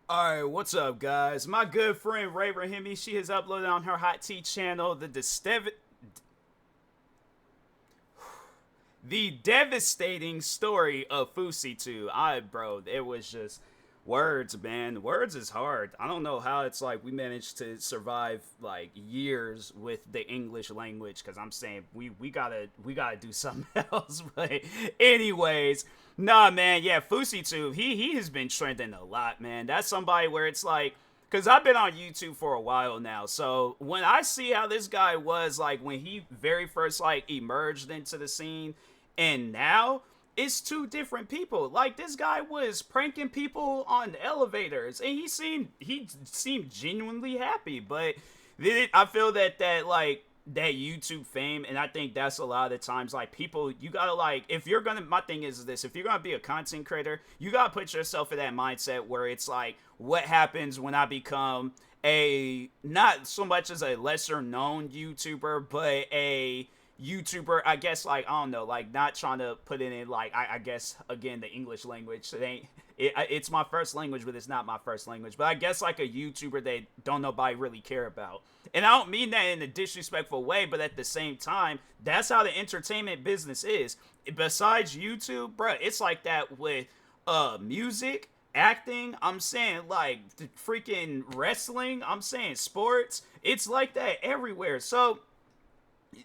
Alright, what's up, guys? My good friend Ray Rahimi, she has uploaded on her Hot Tea channel the devastating story of Fouseytube. Bro, it was just words, man. Words is hard. I don't know how it's like we managed to survive like years with the English language, because I'm saying we gotta do something else. But anyways, nah, man, yeah, Fouseytube, he has been trending a lot, man. That's somebody where it's like, because I've been on YouTube for a while now, so when I see how this guy was like when he very first like emerged into the scene, and now it's two different people. Like, this guy was pranking people on elevators, and he seemed genuinely happy. But I feel that like that YouTube fame, and I think that's a lot of the times like people, you gotta like, if you're gonna, my thing is this, if you're gonna be a content creator, you gotta put yourself in that mindset where it's like, what happens when I become a, not so much as a lesser known YouTuber, but a YouTuber, I guess, like, I don't know, like, not trying to put it in, like, I guess, again, the English language, it's my first language, but it's not my first language, but I guess, like, a YouTuber that don't nobody really care about, and I don't mean that in a disrespectful way, but at the same time, that's how the entertainment business is. Besides YouTube, bruh, it's like that with, music, acting, I'm saying, like, freaking wrestling, I'm saying sports, it's like that everywhere. So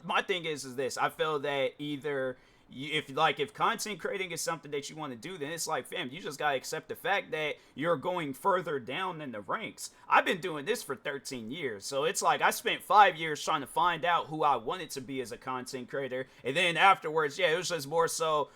my thing is this, I feel that either if content creating is something that you want to do, then it's like, fam, you just gotta accept the fact that you're going further down in the ranks. I've been doing this for 13 years, so it's like I spent 5 years trying to find out who I wanted to be as a content creator, and then afterwards, yeah, it was just more so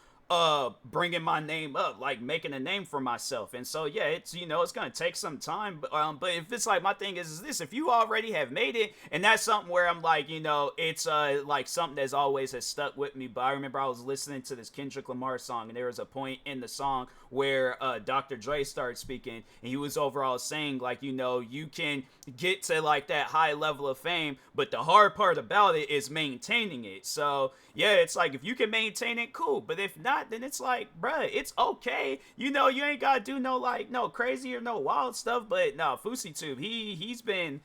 bringing my name up, like making a name for myself. And so yeah, it's, it's gonna take some time, but if it's like, my thing is this, if you already have made it, and that's something where I'm like, it's like something that's always has stuck with me. But I remember I was listening to this Kendrick Lamar song, and there was a point in the song where Dr. Dre started speaking, and he was overall saying, like, you can get to like that high level of fame, but the hard part about it is maintaining it. So yeah, it's like, if you can maintain it, cool, but if not, then it's like, bruh, it's okay. You ain't gotta do no, like, no crazy or no wild stuff. But no, Fouseytube, he's been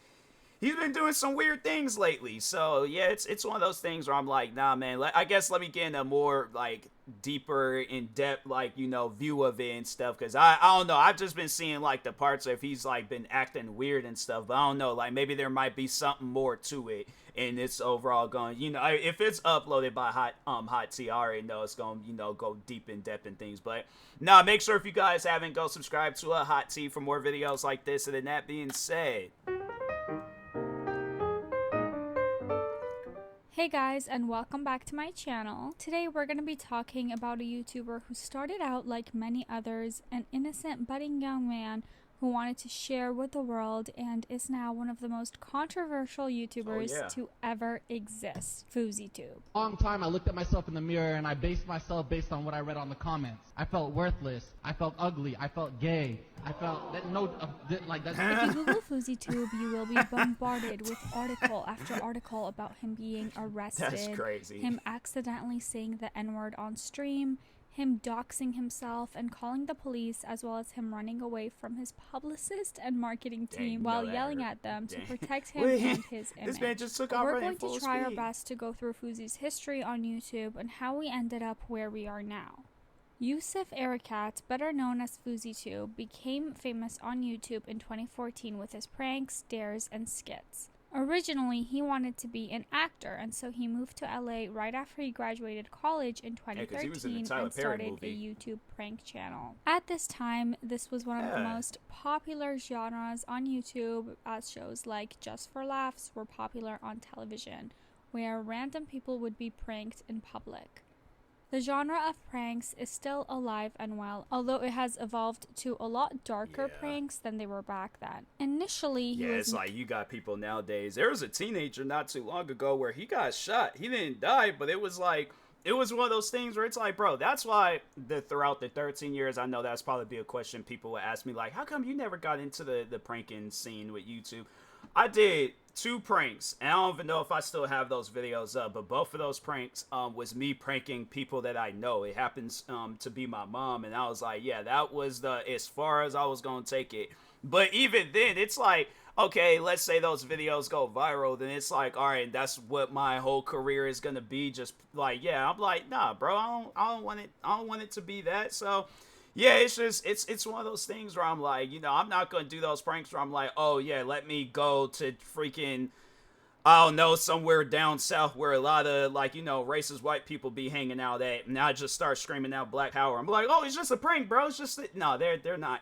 doing some weird things lately. So yeah, it's one of those things where I'm like, nah, man. I guess let me get in a more like deeper, in depth, like, view of it and stuff. Because I don't know. I've just been seeing like the parts of he's like been acting weird and stuff. But I don't know. Like, maybe there might be something more to it. And it's overall going, if it's uploaded by Hot T, I already know it's going, go deep in depth and things. But nah, make sure if you guys haven't, go subscribe to Hot T for more videos like this. And then that being said, Hey guys, and welcome back to my channel. Today we're going to be talking about a YouTuber who started out like many others, an innocent budding young man who wanted to share with the world and is now one of the most controversial YouTubers to ever exist, Fouseytube. Long time I looked at myself in the mirror and I based myself based on what I read on the comments. I felt worthless. I felt ugly. I felt gay. I felt that like that. If you Google Fouseytube, you will be bombarded with article after article about him being arrested. that's crazy. Him accidentally saying the N-word on stream, him doxing himself and calling the police, as well as him running away from his publicist and marketing team while yelling at them to protect him and his image. This man just took off. We're going to try our best to go through Fousey's history on YouTube and how we ended up where we are now. Yusuf Erakat, better known as Fouseytube, became famous on YouTube in 2014 with his pranks, dares, and skits. Originally, he wanted to be an actor, and so he moved to LA right after he graduated college in 2013 and started a YouTube prank channel. At this time, this was one of the most popular genres on YouTube, as shows like Just for Laughs were popular on television, where random people would be pranked in public. The genre of pranks is still alive and well, although it has evolved to a lot darker pranks than they were back then. Initially, he was... it's like you got people nowadays. There was a teenager not too long ago where he got shot. He didn't die, but it was like, it was one of those things where it's like, bro, that's why throughout the 13 years, I know that's probably be a question people would ask me, like, how come you never got into the pranking scene with YouTube? I did 2 pranks, and I don't even know if I still have those videos up, but both of those pranks was me pranking people that I know. It happens to be my mom, and I was like, yeah, that was as far as I was gonna take it. But even then, it's like, okay, let's say those videos go viral, then it's like, all right, that's what my whole career is gonna be. Just like, yeah, I'm like, nah, bro, I don't want it to be that. So, yeah, it's just, it's one of those things where I'm like, I'm not gonna do those pranks where I'm like, oh yeah, let me go to freaking, I don't know, somewhere down south where a lot of, like, racist white people be hanging out at, and I just start screaming out Black Power. I'm like, oh, it's just a prank, bro. It's just no, they're not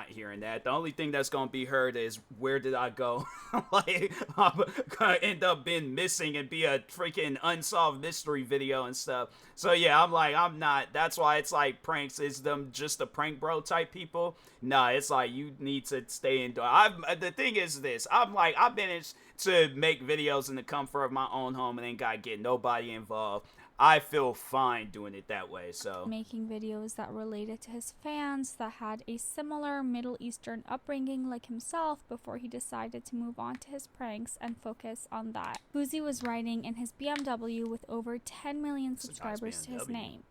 hearing that. The only thing that's gonna be heard is where did I go? Like, I'm gonna end up being missing and be a freaking unsolved mystery video and stuff. So yeah, I'm like, I'm not. That's why it's like pranks is them just the prank bro type people. Nah, it's like you need to stay indoors. The thing is this. I've managed to make videos in the comfort of my own home and ain't gotta get nobody involved. I feel fine doing it that way. So making videos that related to his fans that had a similar Middle Eastern upbringing like himself before he decided to move on to his pranks and focus on that. Fousey was riding in his BMW with over 10 million subscribers to his name.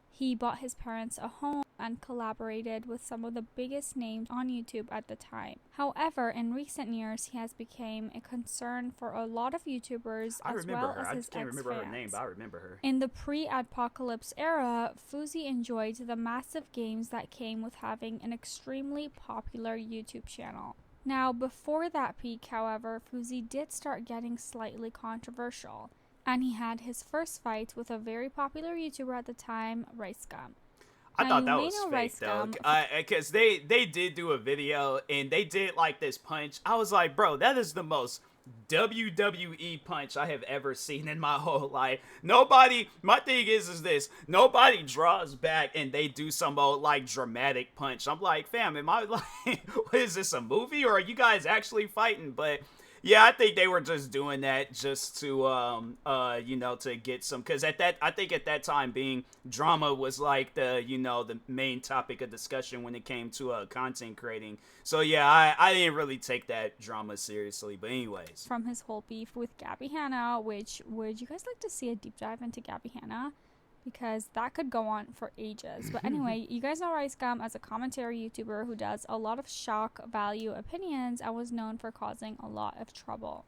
He bought his parents a home and collaborated with some of the biggest names on YouTube at the time. However, in recent years, he has become a concern for a lot of YouTubers as well as his ex-fans. I can't remember her name, but I remember her. In the pre-Adpocalypse era, Fousey enjoyed the massive gains that came with having an extremely popular YouTube channel. Now, before that peak, however, Fousey did start getting slightly controversial, and he had his first fight with a very popular YouTuber at the time, RiceGum. I thought that was fake though, because they did do a video and they did like this punch. I was like, bro, that is the most WWE punch I have ever seen in my whole life. My thing is this, nobody draws back and they do some old like dramatic punch. I'm like, fam, am I like, what is this, a movie or are you guys actually fighting? But yeah, I think they were just doing that just to, to get some, because I think at that time being drama was like the main topic of discussion when it came to content creating. So yeah, I didn't really take that drama seriously. But anyways, from his whole beef with Gabby Hanna, which would you guys like to see a deep dive into Gabby Hanna? Because that could go on for ages. But anyway, you guys know RiceGum as a commentary YouTuber who does a lot of shock value opinions and was known for causing a lot of trouble.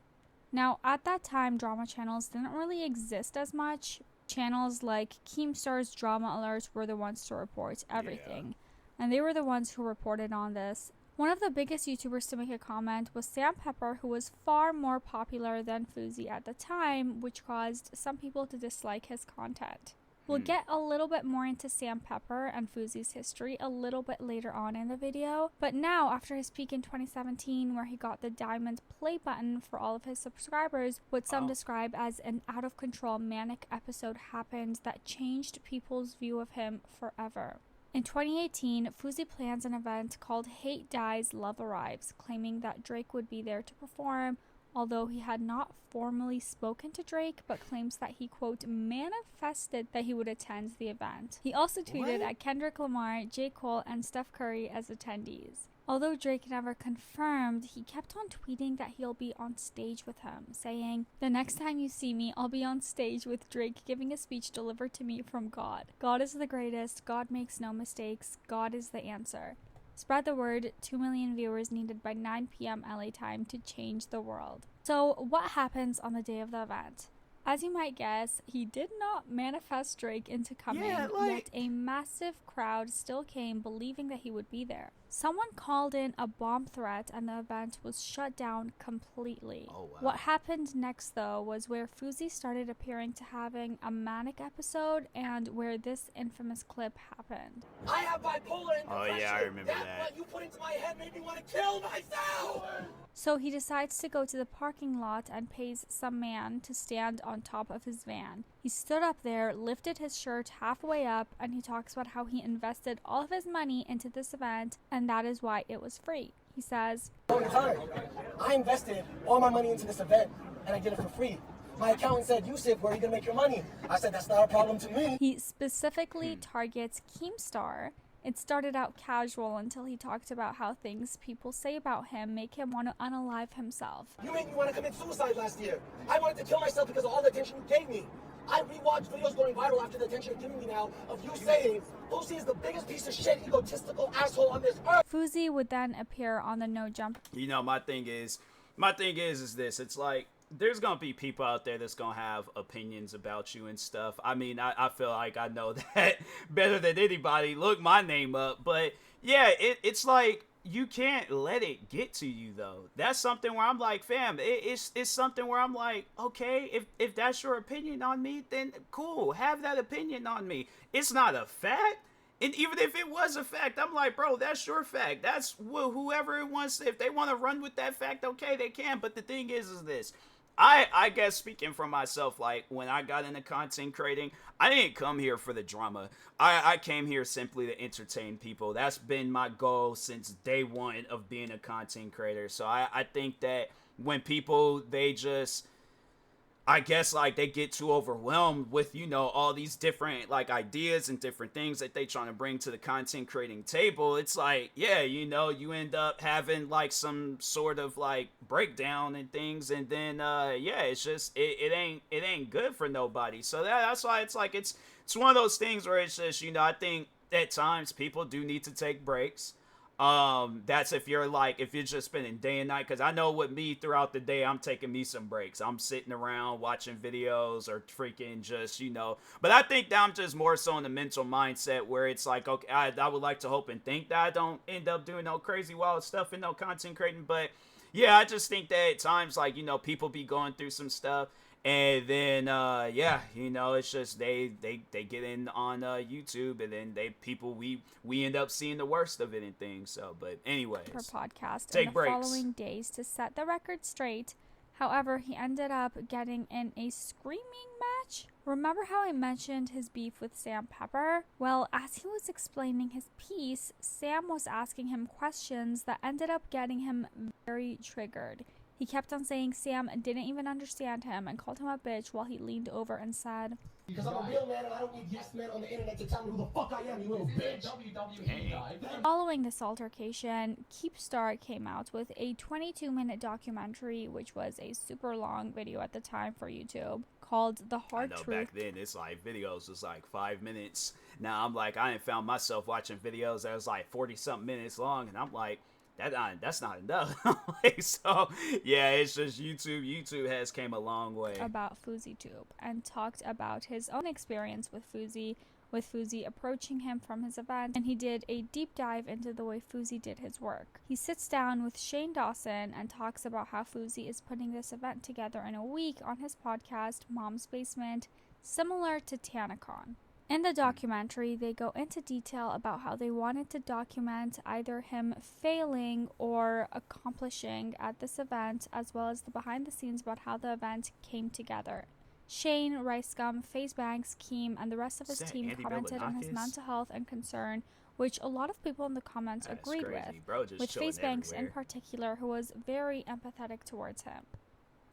Now, at that time, drama channels didn't really exist as much. Channels like Keemstar's Drama Alerts were the ones to report everything. Yeah. And they were the ones who reported on this. One of the biggest YouTubers to make a comment was Sam Pepper, who was far more popular than Fousey at the time, which caused some people to dislike his content. We'll get a little bit more into Sam Pepper and Fousey's history a little bit later on in the video, but now after his peak in 2017 where he got the diamond play button for all of his subscribers, what some describe as an out of control manic episode happened that changed people's view of him forever. In 2018, Fousey plans an event called Hate Dies, Love Arrives, claiming that Drake would be there to perform, although he had not formally spoken to Drake, but claims that he, quote, manifested that he would attend the event. He also tweeted at Kendrick Lamar, J. Cole, and Steph Curry as attendees. Although Drake never confirmed, he kept on tweeting that he'll be on stage with him, saying, "The next time you see me, I'll be on stage with Drake giving a speech delivered to me from God. God is the greatest, God makes no mistakes, God is the answer. Spread the word, 2 million viewers needed by 9 p.m. LA time to change the world." So what happens on the day of the event? As you might guess, he did not manifest Drake into coming, yet a massive crowd still came believing that he would be there. Someone called in a bomb threat and the event was shut down completely. Oh, wow. What happened next, though, was where Fousey started appearing to having a manic episode and where this infamous clip happened. I have bipolar and depression. Oh yeah, I remember that. What you put into my head made me want to kill myself! So he decides to go to the parking lot and pays some man to stand on top of his van. He stood up there, lifted his shirt halfway up, and he talks about how he invested all of his money into this event, and that is why it was free. He says, I invested all my money into this event, and I did it for free. My accountant said, "Yusuf, where are you going to make your money?" I said, "That's not a problem to me." He specifically targets Keemstar. It started out casual until he talked about how things people say about him make him want to unalive himself. You made me want to commit suicide last year. I wanted to kill myself because of all the attention you gave me. I rewatch videos going viral after the attention you're giving me now of you saying Fousey is the biggest piece of shit, egotistical asshole on this earth. Fousey would then appear on the No Jump. You know, my thing is this. It's like, there's gonna be people out there that's gonna have opinions about you and stuff. I mean, I feel like I know that better than anybody. Look my name up. But yeah, it's like, you can't let it get to you, though. That's something where I'm like, fam, it's something where I'm like, okay, if that's your opinion on me, then cool, have that opinion on me. It's not a fact. And even if it was a fact, I'm like, bro, that's your fact. That's whoever it wants. If they want to run with that fact, okay, they can. But the thing is this. I guess, speaking for myself, like, when I got into content creating, I didn't come here for the drama. I came here simply to entertain people. That's been my goal since day one of being a content creator. So I think that when people, they just, I guess, like, they get too overwhelmed with, you know, all these different, like, ideas and different things that they trying to bring to the content creating table. It's like, yeah, you know, you end up having, like, some sort of, like, breakdown and things, and then yeah, it's just, it ain't good for nobody. So that's why it's like, it's one of those things where it's just, you know, I think at times people do need to take breaks. That's if you're just spending day and night, because I know with me, throughout the day, I'm taking me some breaks. I'm sitting around watching videos or freaking just, you know, but I think that I'm just more so in the mental mindset where it's like, okay, I would like to hope and think that I don't end up doing no crazy wild stuff and no content creating. But yeah, I just think that at times, like, you know, people be going through some stuff. And then, yeah, you know, it's just they get in on YouTube, and then we end up seeing the worst of it and things. So, but anyways, Per podcast take in the breaks. following days to set the record straight. However, he ended up getting in a screaming match. Remember how I mentioned his beef with Sam Pepper? Well, as he was explaining his piece, Sam was asking him questions that ended up getting him very triggered. He kept on saying Sam didn't even understand him and called him a bitch while he leaned over and said, Because I'm a real man and I don't need yes men on the internet to tell me who the fuck I am, you little bitch. Following this altercation, Keepstar came out with a 22-minute documentary, which was a super long video at the time for YouTube, called The Hard I know Truth. back then it's like videos was like 5 minutes. Now I'm like, I ain't found myself watching videos that was like 40-something minutes long, and I'm like, that's not enough. Like, so yeah, it's just YouTube has came a long way. About Fouseytube and talked about his own experience with Fousey approaching him from his event, and he did a deep dive into the way Fousey did his work. He sits down with Shane Dawson and talks about how Fousey is putting this event together in a week on his podcast, Mom's Basement, similar to TanaCon. In the documentary, they go into detail about how they wanted to document either him failing or accomplishing at this event, as well as the behind the scenes about how the event came together. Shane, Ricegum, FaZe Banks, Keem, and the rest of his team Andy commented on his Milonakis? mental health and concern, which a lot of people in the comments That's agreed crazy, with, bro, just with chilling FaZe Banks in everywhere. particular, who was very empathetic towards him.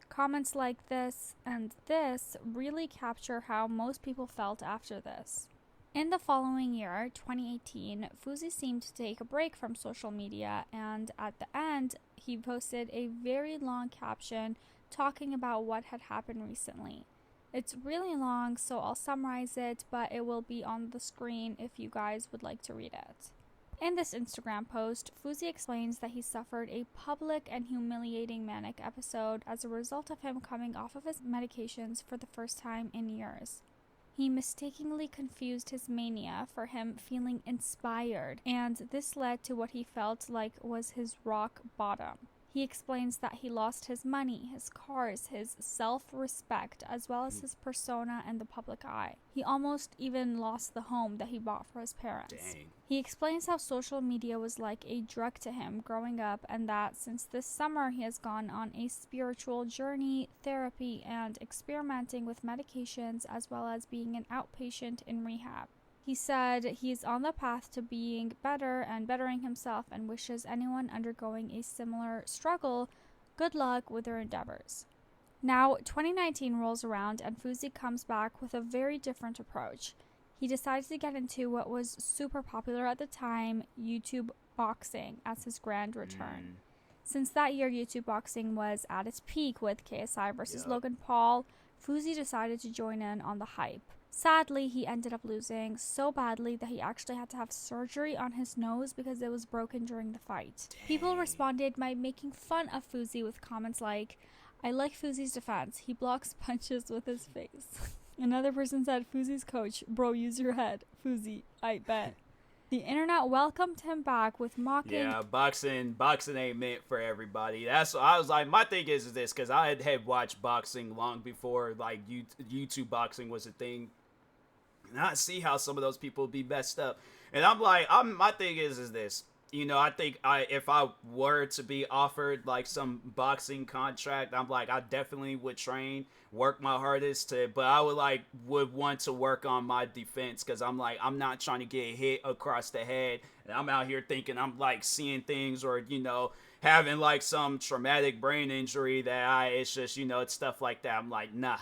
Comments like this and this really capture how most people felt after this. In the following year, 2018, Fousey seemed to take a break from social media, and at the end, he posted a very long caption talking about what had happened recently. It's really long, so I'll summarize it, but it will be on the screen if you guys would like to read it. In this Instagram post, Fousey explains that he suffered a public and humiliating manic episode as a result of him coming off of his medications for the first time in years. He mistakenly confused his mania for him feeling inspired, and this led to what he felt like was his rock bottom. He explains that he lost his money, his cars, his self-respect, as well as his persona in the public eye. He almost even lost the home that he bought for his parents. Dang. He explains how social media was like a drug to him growing up, and that since this summer he has gone on a spiritual journey, therapy, and experimenting with medications, as well as being an outpatient in rehab. He said he's on the path to being better and bettering himself, and wishes anyone undergoing a similar struggle good luck with their endeavors. Now, 2019 rolls around and Fousey comes back with a very different approach. He decided to get into what was super popular at the time, YouTube boxing, as his grand return. Since that year, YouTube boxing was at its peak with KSI versus Logan Paul, Fousey decided to join in on the hype. Sadly, he ended up losing so badly that he actually had to have surgery on his nose because it was broken during the fight. Dang. People responded by making fun of Fousey with comments like, "I like Fousey's defense. He blocks punches with his face." Another person said, "Fousey's coach, bro, use your head. Fousey, I bet." The internet welcomed him back with mocking. Yeah, boxing ain't meant for everybody. That's what I was like. My thing is this, because I had watched boxing long before like YouTube boxing was a thing, and I see how some of those people be messed up. And I'm like, my thing is this. You know, I think if I were to be offered like some boxing contract, I'm like, I definitely would train, work my hardest but I would want to work on my defense, because I'm like, I'm not trying to get hit across the head, and I'm out here thinking I'm like seeing things, or, you know, having like some traumatic brain injury it's just, you know, it's stuff like that. I'm like, nah.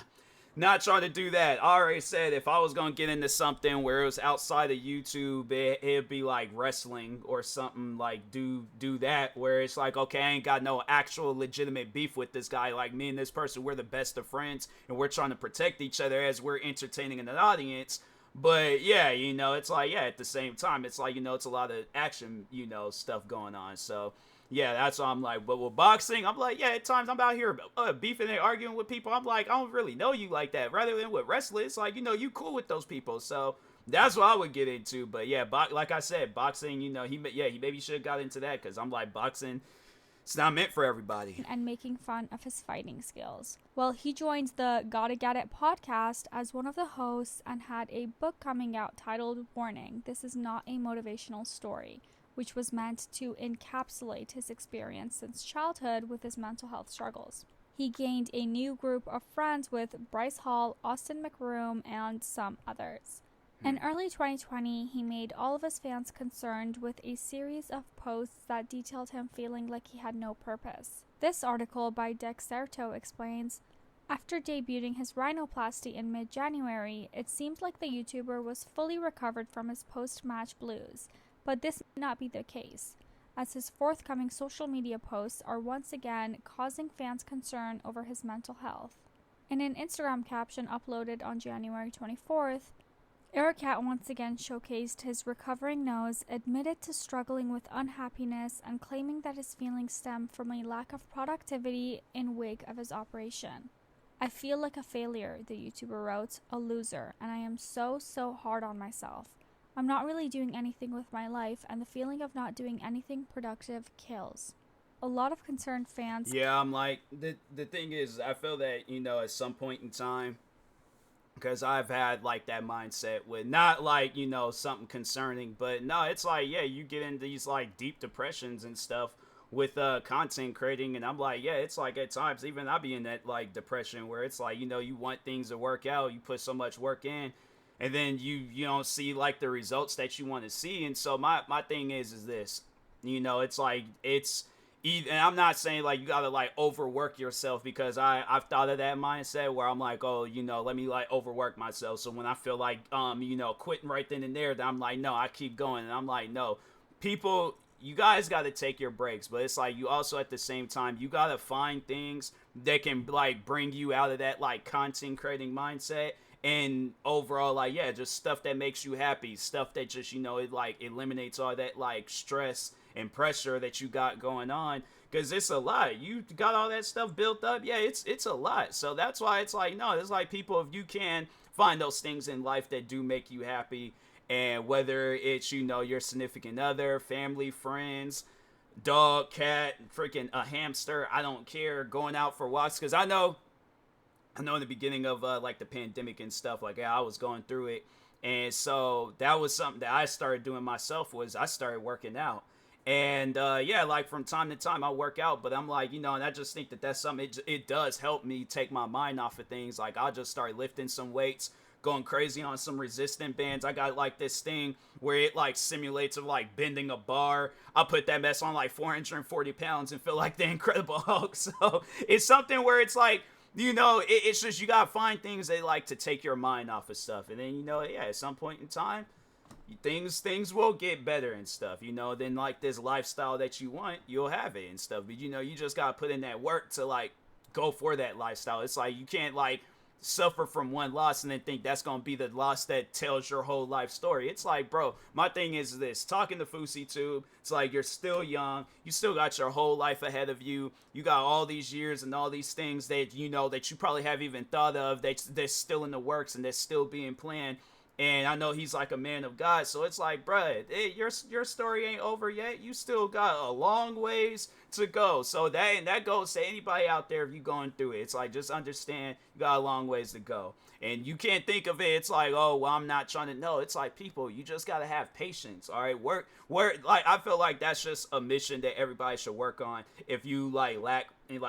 Not trying to do that. I already said if I was going to get into something where it was outside of YouTube, it'd be like wrestling or something, like do that, where it's like, okay, I ain't got no actual legitimate beef with this guy. Like, me and this person, we're the best of friends, and we're trying to protect each other as we're entertaining an audience. But yeah, you know, it's like, yeah, at the same time, it's like, you know, it's a lot of action, you know, stuff going on. So yeah, that's why I'm like, but with boxing, I'm like, yeah, at times I'm out here beefing and arguing with people. I'm like, I don't really know you like that. Rather than with wrestling, it's like, you know, you cool with those people. So that's what I would get into. But yeah, like I said, boxing, you know, he maybe should have got into that, because I'm like, boxing, it's not meant for everybody. And making fun of his fighting skills. Well, he joined the Gotta Get It podcast as one of the hosts and had a book coming out titled Warning, This Is Not a Motivational Story, which was meant to encapsulate his experience since childhood with his mental health struggles. He gained a new group of friends with Bryce Hall, Austin McBroom, and some others. In early 2020, he made all of his fans concerned with a series of posts that detailed him feeling like he had no purpose. This article by Dexerto explains, after debuting his rhinoplasty in mid-January, it seemed like the YouTuber was fully recovered from his post-match blues. But this may not be the case, as his forthcoming social media posts are once again causing fans concern over his mental health. In an Instagram caption uploaded on January 24th, Ericat once again showcased his recovering nose, admitted to struggling with unhappiness, and claiming that his feelings stem from a lack of productivity in wake of his operation. "I feel like a failure," the YouTuber wrote, "a loser, and I am so hard on myself. I'm not really doing anything with my life, and the feeling of not doing anything productive kills." A lot of concerned fans... Yeah, I'm like, the thing is, I feel that, you know, at some point in time, because I've had like that mindset with not like, you know, something concerning, but no, it's like, yeah, you get into these like deep depressions and stuff with content creating, and I'm like, yeah, it's like at times even I be in that like depression where it's like, you know, you want things to work out, you put so much work in, and then you don't see like the results that you want to see. And so my thing is this, you know, it's like, and I'm not saying like you gotta like overwork yourself, because I've thought of that mindset where I'm like, oh, you know, let me like overwork myself, so when I feel like you know, quitting right then and there, then I'm like, no, I keep going. And I'm like, no, people, you guys got to take your breaks, but it's like you also at the same time, you got to find things that can like bring you out of that like content creating mindset. And overall, like, yeah, just stuff that makes you happy, stuff that just, you know, it like eliminates all that like stress and pressure that you got going on, because it's a lot. You got all that stuff built up. Yeah, it's a lot. So that's why it's like, no, it's like, people, if you can find those things in life that do make you happy, and whether it's, you know, your significant other, family, friends, dog, cat, freaking a hamster, I don't care, going out for walks, because I know in the beginning of like the pandemic and stuff, like, yeah, I was going through it, and so that was something that I started doing myself, was I started working out. And yeah, like from time to time I work out, but I'm like, you know, and I just think that that's something, it does help me take my mind off of things. Like, I'll just start lifting some weights, going crazy on some resistant bands. I got like this thing where it like simulates of like bending a bar. I put that mess on like 440 pounds and feel like the Incredible Hulk. So it's something where it's like, you know, it's just, you gotta find things that like to take your mind off of stuff. And then, you know, yeah, at some point in time, things will get better and stuff, you know. Then like this lifestyle that you want, you'll have it and stuff. But, you know, you just gotta put in that work to like go for that lifestyle. It's like, you can't like suffer from one loss and then think that's gonna be the loss that tells your whole life story. It's like, bro, my thing is this: talking to Fouseytube, it's like you're still young, you still got your whole life ahead of you, you got all these years and all these things that you know that you probably haven't even thought of that's still in the works and that's still being planned. And I know he's like a man of God, so it's like, bruh, your story ain't over yet. You still got a long ways to go. So that goes to anybody out there if you going through it. It's like, just understand you got a long ways to go. And you can't think of it, it's like, oh, well, I'm not trying to know. It's like, people, you just got to have patience, all right? Work, like, I feel like that's just a mission that everybody should work on. If you, like, lack, in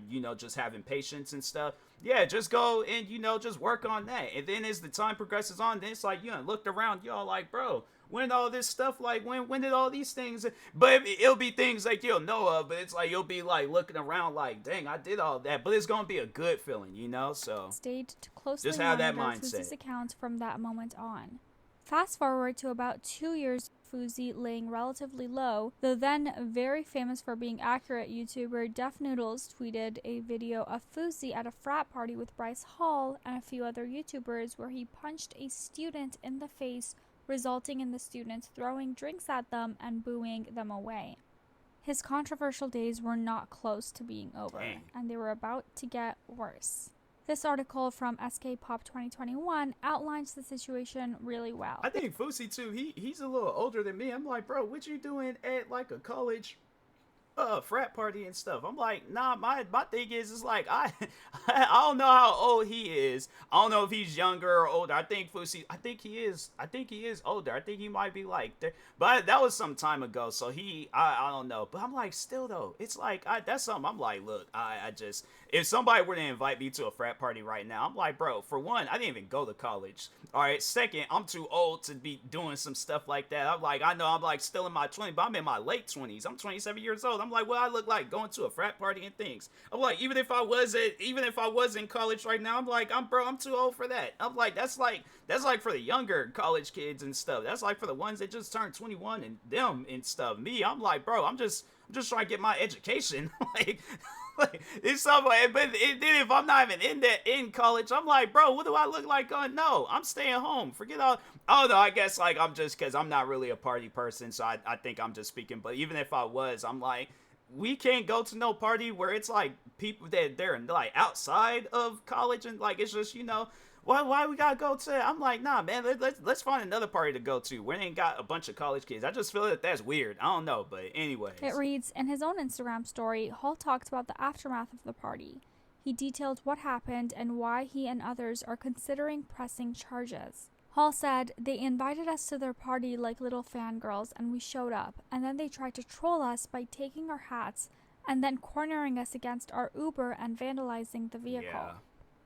you know, just having patience and stuff, yeah, just go and, you know, just work on that. And then as the time progresses on, then it's like, you know, looked around, y'all like, bro, when all this stuff, like, when did all these things, but it'll be things like you'll know of, but it's like, you'll be like looking around like, dang, I did all that, but it's gonna be a good feeling, you know, so stayed to closely just have that monitor mindset. Fousey's accounts from that moment on. Fast forward to about 2 years, Fousey laying relatively low. The then very famous for being accurate YouTuber Def Noodles tweeted a video of Fousey at a frat party with Bryce Hall and a few other YouTubers where he punched a student in the face, resulting in the students throwing drinks at them and booing them away. His controversial days were not close to being over, and they were about to get worse. This article from SK Pop 2021 outlines the situation really well. I think Fouseytube, he's a little older than me. I'm like, bro, what you doing at like a college frat party and stuff? I'm like, nah, my thing is like, I don't know how old he is. I don't know if he's younger or older. I think he is older. I think he might be like, but that was some time ago, so I don't know. But I'm like, still though, it's like, that's something I'm like, look, I just, if somebody were to invite me to a frat party right now, I'm like, bro, for one, I didn't even go to college. All right, second, I'm too old to be doing some stuff like that. I'm like, I know I'm like still in my 20s, but I'm in my late 20s. I'm 27 years old. I'm like, well, I look like going to a frat party and things. I'm like, even if I was in college right now, I'm like, I'm too old for that. I'm like, that's like for the younger college kids and stuff. That's like for the ones that just turned 21 and them and stuff. Me, I'm like, bro, I'm just trying to get my education. like it's something. But then if I'm not even in college, I'm like, bro, what do I look like going? No, I'm staying home. Forget all. Oh no, I guess like I'm just, because I'm not really a party person, so I think I'm just speaking. But even if I was, I'm like, we can't go to no party where it's like people that they're like outside of college and like it's just, you know, why we gotta go to? I'm like, nah, man, let's find another party to go to. We ain't got a bunch of college kids. I just feel that that's weird. I don't know, but anyways. It reads, in his own Instagram story, Hall talked about the aftermath of the party. He detailed what happened and why he and others are considering pressing charges. Hall said, they invited us to their party like little fangirls and we showed up, and then they tried to troll us by taking our hats and then cornering us against our Uber and vandalizing the vehicle. Yeah.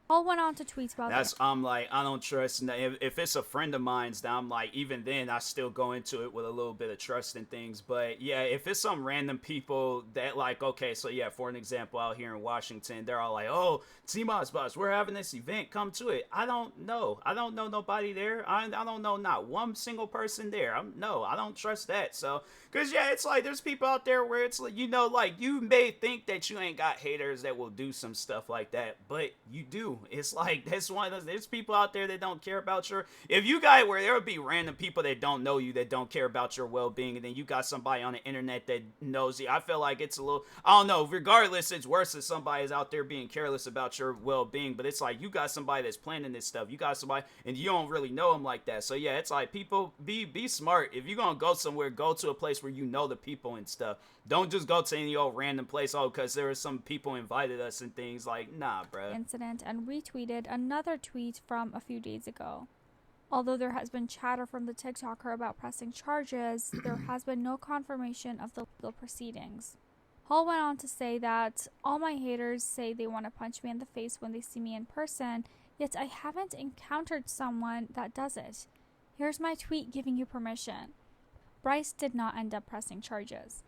Hall went on to tweet about this. I'm like, I don't trust. If it's a friend of mine's, then I'm like, even then, I still go into it with a little bit of trust and things. But yeah, if it's some random people that like, okay, so yeah, for an example, out here in Washington, they're all like, oh, TMossBoss, we're having this event, come to it. I don't know nobody there. I don't know not one single person there. I don't trust that. So, because yeah, it's like there's people out there where it's like, you know, like you may think that you ain't got haters that will do some stuff like that, but you do. It's like, that's one of those, there's people out there that don't care about if you got where there would be random people that don't know you, that don't care about your well-being, and then you got somebody on the internet that knows you. I feel like it's a little, I don't know, regardless, it's worse if somebody is out there being careless about your well-being, but it's like, you got somebody that's planning this stuff, you got somebody, and you don't really know them like that. So yeah, it's like, people, be smart. If you're gonna go somewhere, go to a place where you know the people and stuff. Don't just go to any old random place, because there were some people invited us and things. Like, nah, bro. Incident, and retweeted another tweet from a few days ago. Although there has been chatter from the TikToker about pressing charges, there has been no confirmation of the legal proceedings. Hall went on to say that all my haters say they want to punch me in the face when they see me in person, yet I haven't encountered someone that does it. Here's my tweet giving you permission. Bryce did not end up pressing charges.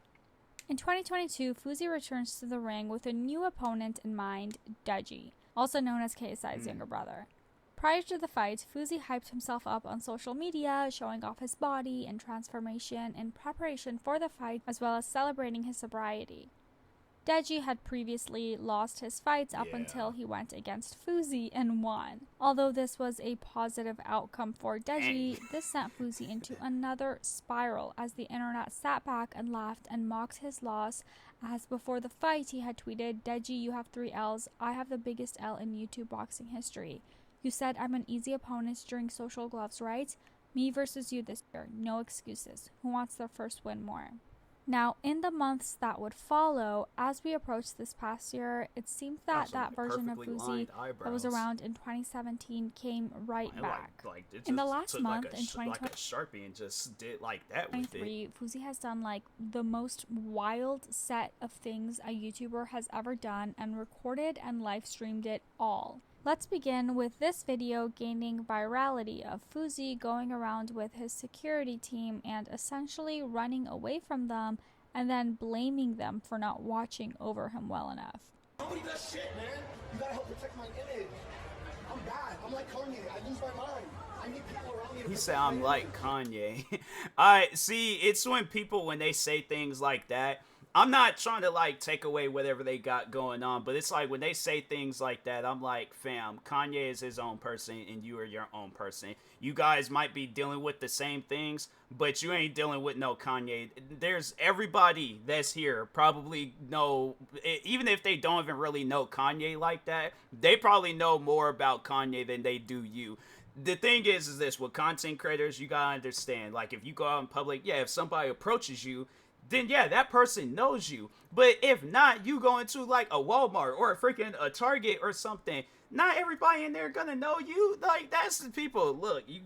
In 2022, Fousey returns to the ring with a new opponent in mind, Deji, also known as KSI's younger brother. Prior to the fight, Fousey hyped himself up on social media, showing off his body and transformation in preparation for the fight, as well as celebrating his sobriety. Deji had previously lost his fights up until he went against Fousey and won. Although this was a positive outcome for Deji, this sent Fousey into another spiral as the internet sat back and laughed and mocked his loss, as before the fight he had tweeted, "Deji, you have 3 L's, I have the biggest L in YouTube boxing history. You said I'm an easy opponent during Social Gloves, right? Me versus you this year, no excuses. Who wants their first win more?" Now, in the months that would follow, as we approached this past year, it seemed that that version of Fousey that was around in 2017 came right back. In the last month, in 2023, and just did like that with it. Fousey has done like the most wild set of things a YouTuber has ever done and recorded and live streamed it all. Let's begin with this video gaining virality of Fousey going around with his security team and essentially running away from them and then blaming them for not watching over him well enough. Nobody does shit, man. You gotta help protect my image. I'm bad. I'm like Kanye. I lose my mind. I need people around me to He said I'm like Kanye. See, it's when people, when they say things like that, I'm not trying to like take away whatever they got going on, but it's like when they say things like that, I'm like, fam, Kanye is his own person and you are your own person. You guys might be dealing with the same things, but you ain't dealing with no Kanye. There's everybody that's here probably know, even if they don't even really know Kanye like that, they probably know more about Kanye than they do you. The thing is this, with content creators, you gotta understand, like if you go out in public, yeah, if somebody approaches you, then yeah, that person knows you. But if not, you go into like a Walmart or a Target or something, not everybody in there gonna know you. Like, that's the people. Look, you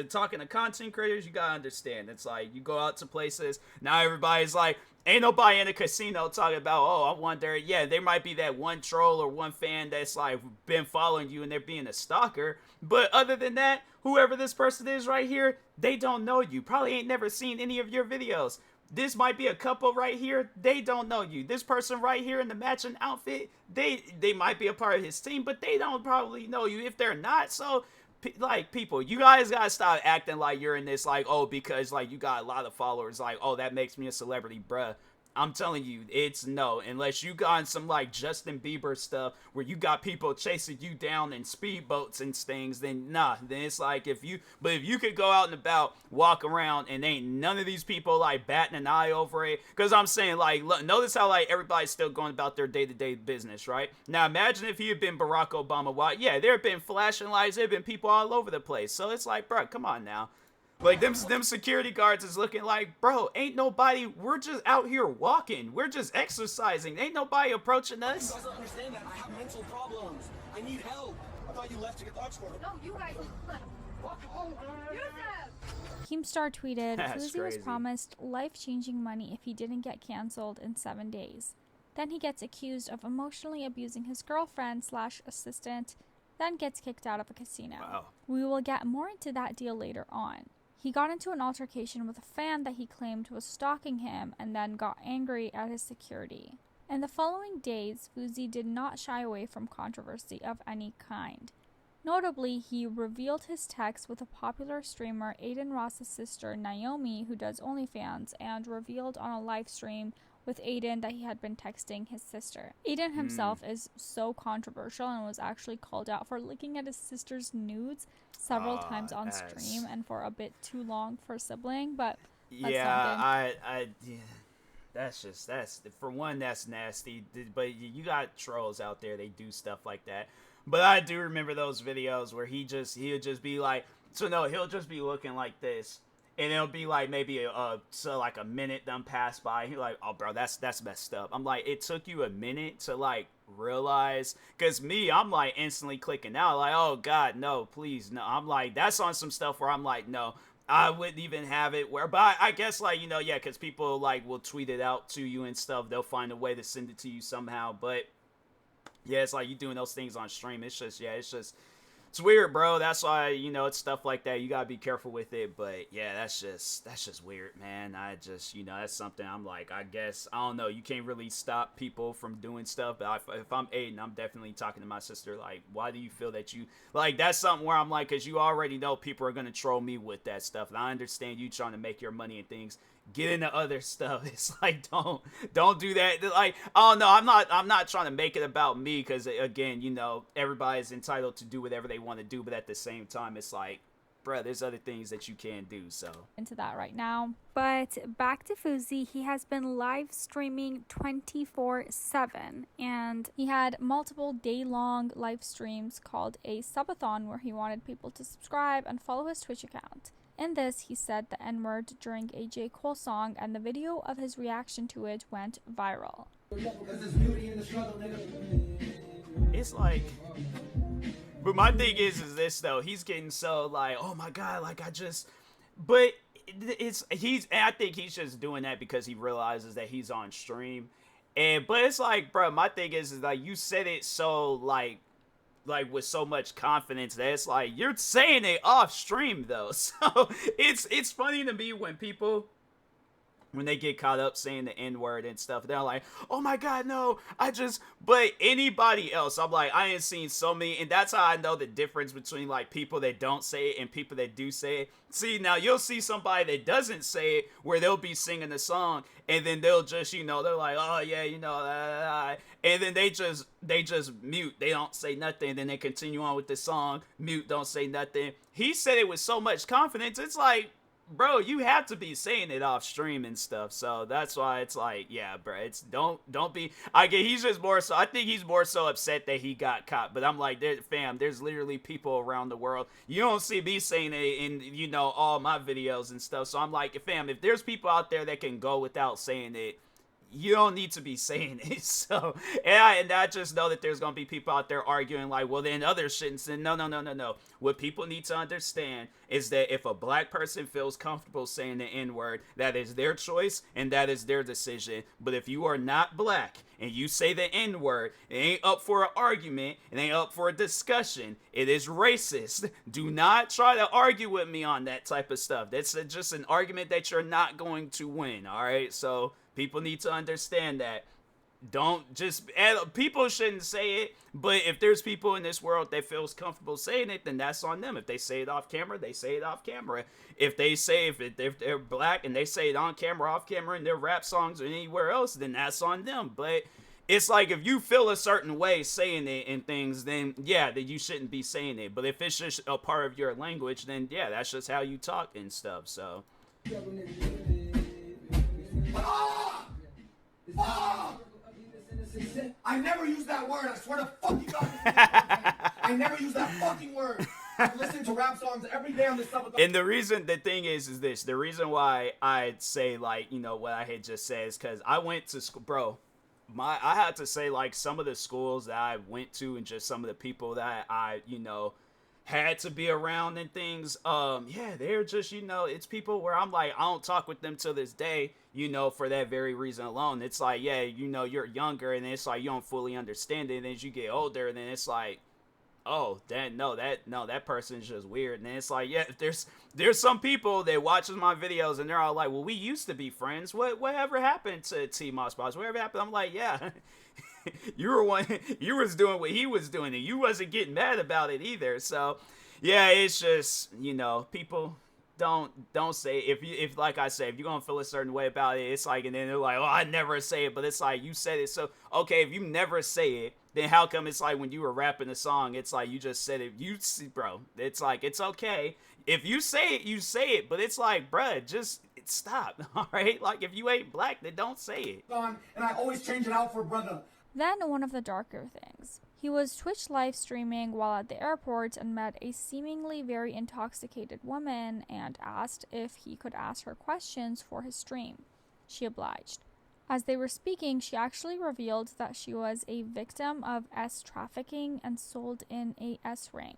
talking to content creators, you gotta understand. It's like you go out to places, now everybody's like, ain't nobody in a casino talking about, oh, I wonder, yeah, there might be that one troll or one fan that's like been following you and they're being a stalker. But other than that, whoever this person is right here, they don't know you. Probably ain't never seen any of your videos. This might be a couple right here, they don't know you. This person right here in the matching outfit, they might be a part of his team, but they don't probably know you if they're not. So, like, people, you guys gotta stop acting like you're in this, like, oh, because, like, you got a lot of followers, like, oh, that makes me a celebrity, bruh. I'm telling you, it's no. Unless you got some, like, Justin Bieber stuff where you got people chasing you down in speedboats and things, then nah. Then it's like, if you could go out and about, walk around, and ain't none of these people, like, batting an eye over it. Because I'm saying, like, look, notice how, like, everybody's still going about their day-to-day business, right? Now, imagine if he had been Barack Obama. Why? Yeah, there have been flashing lights. There have been people all over the place. So it's like, bro, come on now. Like, them security guards is looking like, bro, ain't nobody, we're just out here walking. We're just exercising. Ain't nobody approaching us. You guys don't understand that. I have mental problems. I need help. I thought you left to get the aux cord. No, you guys left. Walk home. Yusuf! Keemstar tweeted, That's Fousey was crazy. promised life-changing money if he didn't get cancelled in 7 days. Then he gets accused of emotionally abusing his girlfriend/assistant, then gets kicked out of a casino. Wow. We will get more into that deal later on. He got into an altercation with a fan that he claimed was stalking him and then got angry at his security. In the following days, Fousey did not shy away from controversy of any kind. Notably, he revealed his text with a popular streamer, Aiden Ross's sister, Naomi, who does OnlyFans, and revealed on a live stream with Aiden that he had been texting his sister. Aiden himself is so controversial and was actually called out for looking at his sister's nudes several times on stream and for a bit too long for a sibling, but yeah, that's for one, that's nasty. But you got trolls out there, they do stuff like that. But I do remember those videos where he'll just be like, so no, he'll just be looking like this. And it'll be like maybe like a minute done pass by. He's like, oh, bro, that's messed up. I'm like, it took you a minute to like realize? Because me, I'm like instantly clicking out. Like, oh, God, no, please, no. I'm like, that's on some stuff where I'm like, no, I wouldn't even have it where. But I guess, like, you know, yeah, because people like will tweet it out to you and stuff. They'll find a way to send it to you somehow. But yeah, it's like you doing those things on stream. It's just, yeah, it's weird, bro. That's why, you know, it's stuff like that. You gotta be careful with it. But yeah, that's just weird, man. I just, you know, that's something I'm like, I guess, I don't know. You can't really stop people from doing stuff. But if I'm Aiden, I'm definitely talking to my sister. Like, why do you feel that you, like, that's something where I'm like, because you already know people are gonna troll me with that stuff. And I understand you trying to make your money and things. get into other stuff. It's like, don't do that. Like, oh no, I'm not trying to make it about me, because again, you know, everybody's entitled to do whatever they want to do, but at the same time, it's like, bruh, there's other things that you can do. So into that right now. But back to Fousey, he has been live streaming 24/7, and he had multiple day-long live streams called a subathon, where he wanted people to subscribe and follow his Twitch account. In this, he said the N-word during a J. Cole song, and the video of his reaction to it went viral. it's like, but my thing is this though, he's getting so like, oh my god, like but I think he's just doing that because he realizes that he's on stream, but it's like, bro, my thing is like, you said it so like with so much confidence that it's like you're saying it off stream though. So it's funny to me when people, when they get caught up saying the N-word and stuff, they're like, oh my god, no, but anybody else, I'm like, I ain't seen so many, and that's how I know the difference between like people that don't say it and people that do say it. See, now you'll see somebody that doesn't say it, where they'll be singing the song, and then they'll just, you know, they're like, oh yeah, you know, and then they just mute, they don't say nothing, and then they continue on with the song, mute, don't say nothing. He said it with so much confidence, it's like, bro, you have to be saying it off stream and stuff. So that's why it's like, yeah, bro, it's don't be, I get, he's just more so, I think he's more so upset that he got caught. But I'm like, fam, there's literally people around the world. You don't see me saying it in, you know, all my videos and stuff. So I'm like, fam, if there's people out there that can go without saying it, you don't need to be saying it. So, and I just know that there's going to be people out there arguing like, well, then others shouldn't say. No. What people need to understand is that if a black person feels comfortable saying the N-word, that is their choice and that is their decision. But if you are not black and you say the N-word, it ain't up for an argument, it ain't up for a discussion, it is racist. Do not try to argue with me on that type of stuff. That's just an argument that you're not going to win, all right? So people need to understand that. Don't just, people shouldn't say it, but if there's people in this world that feels comfortable saying it, then that's on them. If they say it off camera, they say it off camera. If they say, if they're black and they say it on camera, off camera, in their rap songs or anywhere else, then that's on them. But it's like, if you feel a certain way saying it and things, then yeah, that you shouldn't be saying it. But if it's just a part of your language, then yeah, that's just how you talk and stuff. So I never use that word. I swear to fucking God. I never use that fucking word. I listen to rap songs every day on this stuff. And the thing is this. The reason why I'd say, like, you know, what I had just said is because I went to school, bro. I had to say, like, some of the schools that I went to and just some of the people that I, you know, had to be around and things, yeah, they're just, you know, it's people where I'm like, I don't talk with them to this day, you know, for that very reason alone. It's like, yeah, you know, you're younger and it's like you don't fully understand it, and as you get older, then it's like, oh, that person's just weird. And then it's like, yeah, there's some people that watches my videos and they're all like, well, we used to be friends, whatever happened to TMossBoss, whatever happened? I'm like, yeah. You was doing what he was doing, and you wasn't getting mad about it either. So yeah, it's just, you know, people don't say, if like I say, if you're gonna feel a certain way about it, it's like, and then they're like, oh, I never say it, but it's like, you said it. So okay, if you never say it, then how come it's like when you were rapping a song, it's like you just said it, you see, bro, it's like, it's okay if you say it, you say it, but it's like, bruh, just stop. All right, like, if you ain't black, then don't say it. And I always change it out for brother. Then one of the darker things. He was Twitch live streaming while at the airport and met a seemingly very intoxicated woman and asked if he could ask her questions for his stream. She obliged. As they were speaking, she actually revealed that she was a victim of S trafficking and sold in a S ring.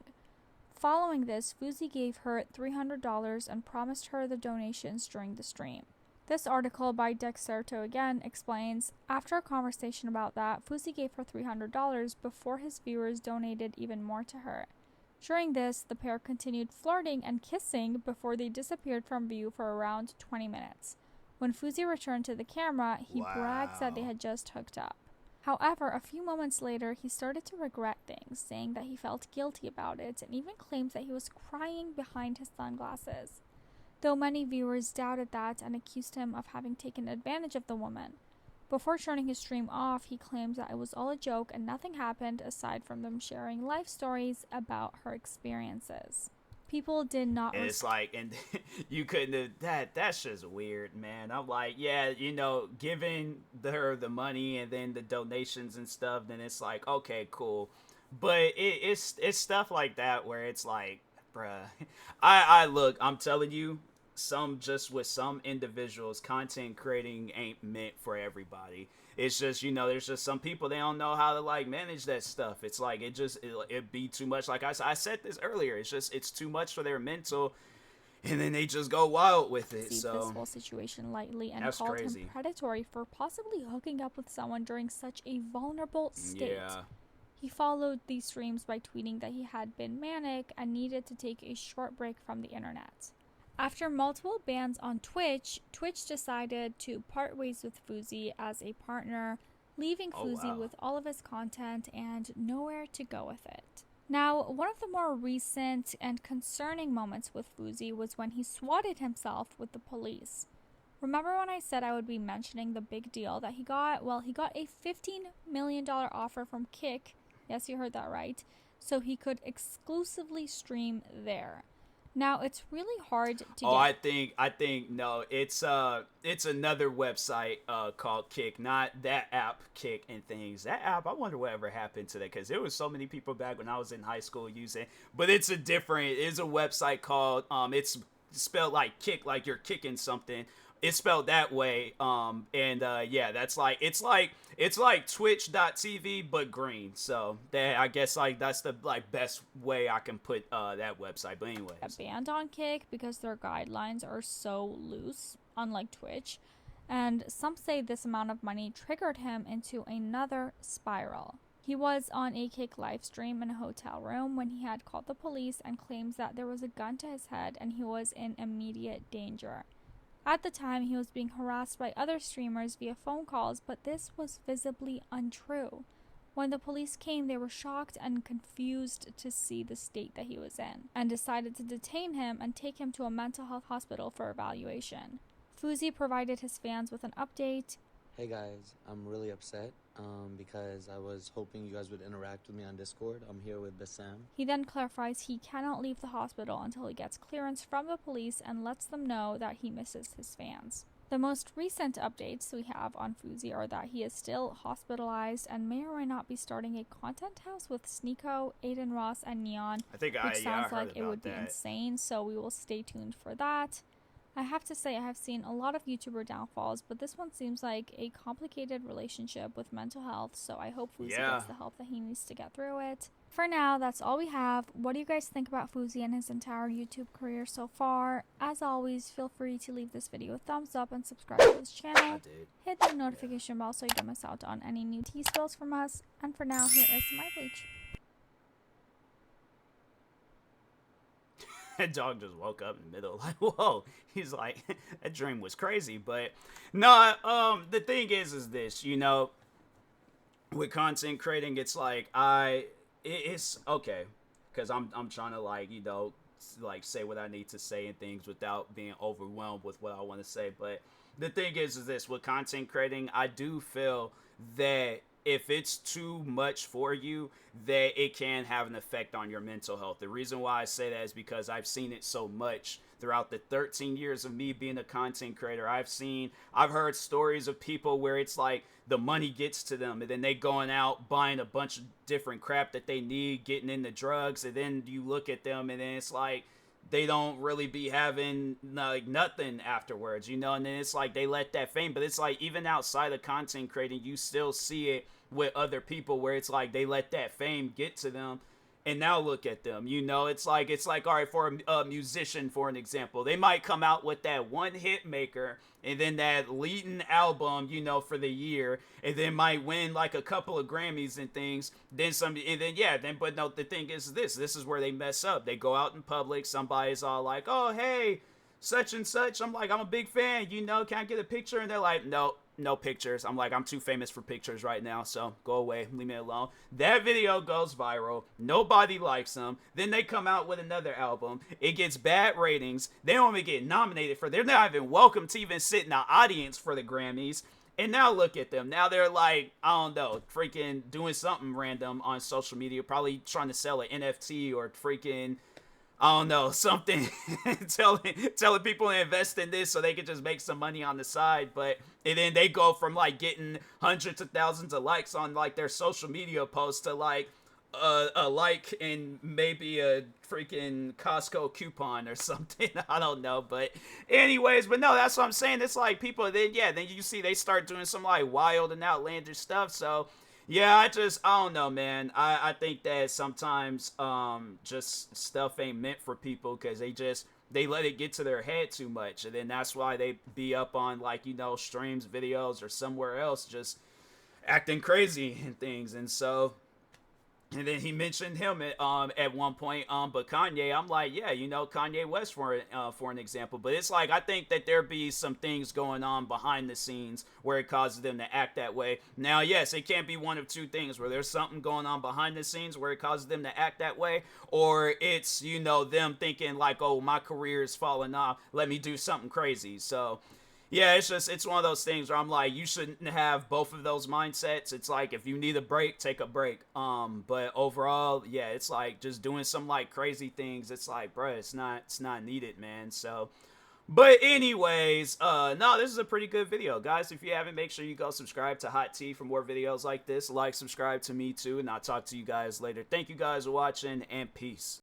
Following this, Fousey gave her $300 and promised her the donations during the stream. This article by Dexerto again explains, after a conversation about that, Fousey gave her $300 before his viewers donated even more to her. During this, the pair continued flirting and kissing before they disappeared from view for around 20 minutes. When Fousey returned to the camera, he brags that they had just hooked up. However, a few moments later, he started to regret things, saying that he felt guilty about it and even claimed that he was crying behind his sunglasses. though many viewers doubted that and accused him of having taken advantage of the woman. Before turning his stream off, he claimed that it was all a joke and nothing happened aside from them sharing life stories about her experiences. People did not. And it's like, and you couldn't have, that's just weird, man. I'm like, yeah, you know, giving her the money and then the donations and stuff, then it's like, okay, cool. But it's stuff like that where it's like, bruh, I look, I'm telling you, just with some individuals, content creating ain't meant for everybody. It's just, you know, there's just some people, they don't know how to like manage that stuff. It's like, it'd be too much. Like I said this earlier, it's too much for their mental, and then they just go wild with it. So this whole situation lightly and that's called crazy. him predatory for possibly hooking up with someone during such a vulnerable state. Yeah. He followed these streams by tweeting that he had been manic and needed to take a short break from the internet. After multiple bans on Twitch, Twitch decided to part ways with Fousey as a partner, leaving Fousey with all of his content and nowhere to go with it. Now, one of the more recent and concerning moments with Fousey was when he swatted himself with the police. Remember when I said I would be mentioning the big deal that he got? Well, he got a $15 million offer from GEEK, yes, you heard that right, so he could exclusively stream there. Now, it's really hard to get. I think no, it's another website called GEEK, not that app GEEK and things. That app, I wonder whatever happened to that, because there was so many people back when I was in high school using, but it's a website called it's spelled like kick, like you're kicking something. It's spelled that way, yeah, that's like, it's like twitch.tv but green, so that, I guess, like, that's the like best way I can put that website. But anyways, banned on GEEK because their guidelines are so loose, unlike Twitch, and some say this amount of money triggered him into another spiral. He was on a GEEK live stream in a hotel room when he had called the police and claims that there was a gun to his head and he was in immediate danger. At the time, he was being harassed by other streamers via phone calls, but this was visibly untrue. When the police came, they were shocked and confused to see the state that he was in, and decided to detain him and take him to a mental health hospital for evaluation. Fousey provided his fans with an update. Hey guys, I'm really upset because I was hoping you guys would interact with me on Discord. I'm here with Bassam. He then clarifies he cannot leave the hospital until he gets clearance from the police and lets them know that he misses his fans. The most recent updates we have on Fousey are that he is still hospitalized and may or may not be starting a content house with Sneeko, Aiden Ross, and Neon, which sounds like it would be insane, so we will stay tuned for that. I have to say I have seen a lot of YouTuber downfalls, but this one seems like a complicated relationship with mental health, so I hope Fousey gets the help that he needs to get through it. For now, that's all we have. What do you guys think about Fousey and his entire YouTube career so far? As always, feel free to leave this video a thumbs up and subscribe to this channel. Hit the notification bell so you don't miss out on any new tea spills from us. And for now, here is my bleach. That dog just woke up in the middle, like, whoa. He's like, that dream was crazy. But no, the thing is this, you know, with content creating, it's like it's okay, because I'm trying to, like, you know, like, say what I need to say and things without being overwhelmed with what I want to say. But the thing is this, with content creating, I do feel that if it's too much for you, that it can have an effect on your mental health. The reason why I say that is because I've seen it so much throughout the 13 years of me being a content creator. I've heard stories of people where it's like the money gets to them and then they going out buying a bunch of different crap that they need, getting into drugs, and then you look at them and then it's like they don't really be having like nothing afterwards, you know, and then it's like they let that fame. But it's like, even outside of content creating, you still see it with other people where it's like they let that fame get to them, and now look at them, you know. It's like all right, for a musician, for an example, they might come out with that one hit maker and then that leading album, you know, for the year, and then might win like a couple of Grammys and things, but no, the thing is this is where they mess up. They go out in public, somebody's all like, oh hey, such and such, I'm like, I'm a big fan, you know, can I get a picture? And they're like, no, no pictures. I'm like, I'm too famous for pictures right now, so go away, leave me alone. That video goes viral. Nobody likes them. Then they come out with another album. It gets bad ratings. They don't even get nominated for. They're not even welcome to even sit in the audience for the Grammys. And now look at them. Now they're like, I don't know, freaking doing something random on social media, probably trying to sell an NFT or freaking, I don't know, something, telling people to invest in this so they can just make some money on the side. But and then they go from like getting hundreds of thousands of likes on like their social media posts to like a like and maybe a freaking Costco coupon or something. I don't know, but anyways, but no, that's what I'm saying. It's like people then you see they start doing some like wild and outlandish stuff. So yeah, I don't know, man. I think that sometimes just stuff ain't meant for people because they let it get to their head too much, and then that's why they be up on like, you know, streams, videos, or somewhere else just acting crazy and things. And so, and then he mentioned him at one point, but Kanye, I'm like, yeah, you know, Kanye West for an example. But it's like, I think that there be some things going on behind the scenes where it causes them to act that way. Now, yes, it can't be one of two things, where there's something going on behind the scenes where it causes them to act that way, or it's, you know, them thinking like, oh, my career is falling off, let me do something crazy. So yeah, it's one of those things where I'm like, you shouldn't have both of those mindsets. It's like, if you need a break, take a break. But overall, yeah, it's like just doing some like crazy things. It's like, bro, it's not needed, man. So, but anyways, no, this is a pretty good video, guys. If you haven't, make sure you go subscribe to Hot Tea for more videos like this. Like, subscribe to me too, and I'll talk to you guys later. Thank you guys for watching, and peace.